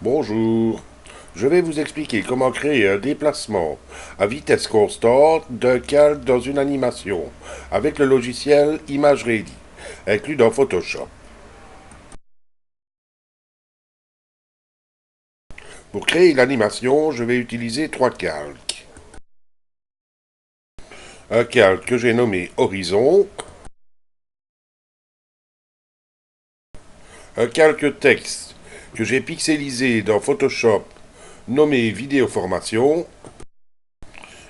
Bonjour, je vais vous expliquer comment créer un déplacement à vitesse constante d'un calque dans une animation avec le logiciel ImageReady, inclus dans Photoshop. Pour créer l'animation, je vais utiliser trois calques. Un calque que j'ai nommé Horizon, un calque texte que j'ai pixelisé dans Photoshop nommé Vidéo Formation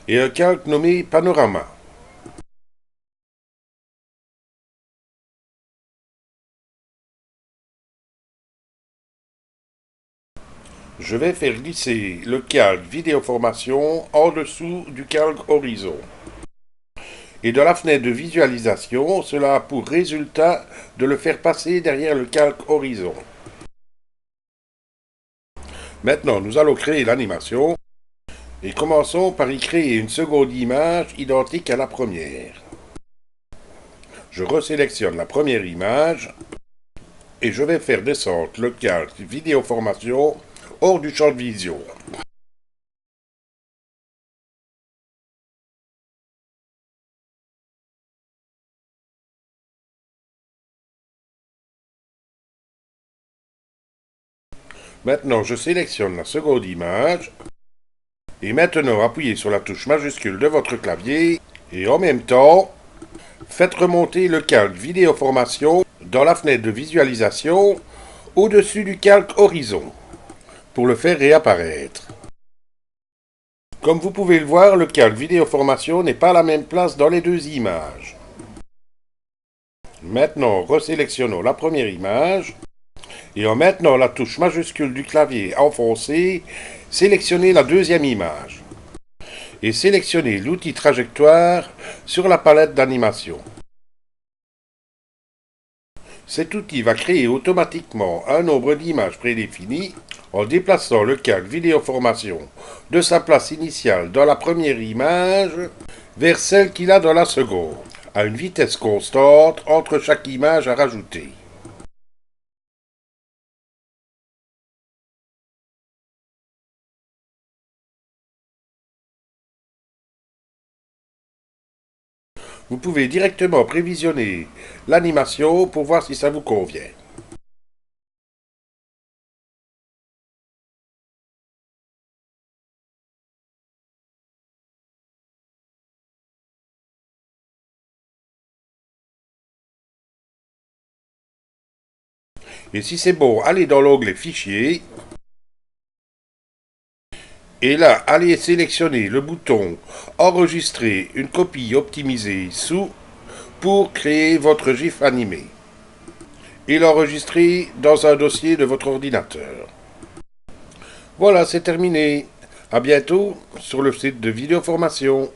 et un calque nommé Panorama. Je vais faire glisser le calque Vidéo Formation en dessous du calque Horizon. Et dans la fenêtre de visualisation, cela a pour résultat de le faire passer derrière le calque Horizon. Maintenant, nous allons créer l'animation et commençons par y créer une seconde image identique à la première. Je resélectionne la première image et je vais faire descendre le calque Vidéo Formation hors du champ de vision. Maintenant, je sélectionne la seconde image et maintenant appuyez sur la touche majuscule de votre clavier et en même temps, faites remonter le calque Vidéo Formation dans la fenêtre de visualisation au-dessus du calque Horizon pour le faire réapparaître. Comme vous pouvez le voir, le calque Vidéo Formation n'est pas à la même place dans les deux images. Maintenant, resélectionnons la première image et en maintenant la touche majuscule du clavier enfoncée, sélectionnez la deuxième image et sélectionnez l'outil trajectoire sur la palette d'animation. Cet outil va créer automatiquement un nombre d'images prédéfini en déplaçant le calque Vidéo Formation de sa place initiale dans la première image vers celle qu'il a dans la seconde, à une vitesse constante entre chaque image à rajouter. Vous pouvez directement prévisionner l'animation pour voir si ça vous convient. Et si c'est bon, allez dans l'onglet Fichier. Et là, allez sélectionner le bouton Enregistrer une copie optimisée sous pour créer votre GIF animé. Et l'enregistrer dans un dossier de votre ordinateur. Voilà, c'est terminé. À bientôt sur le site de Vidéo Formation.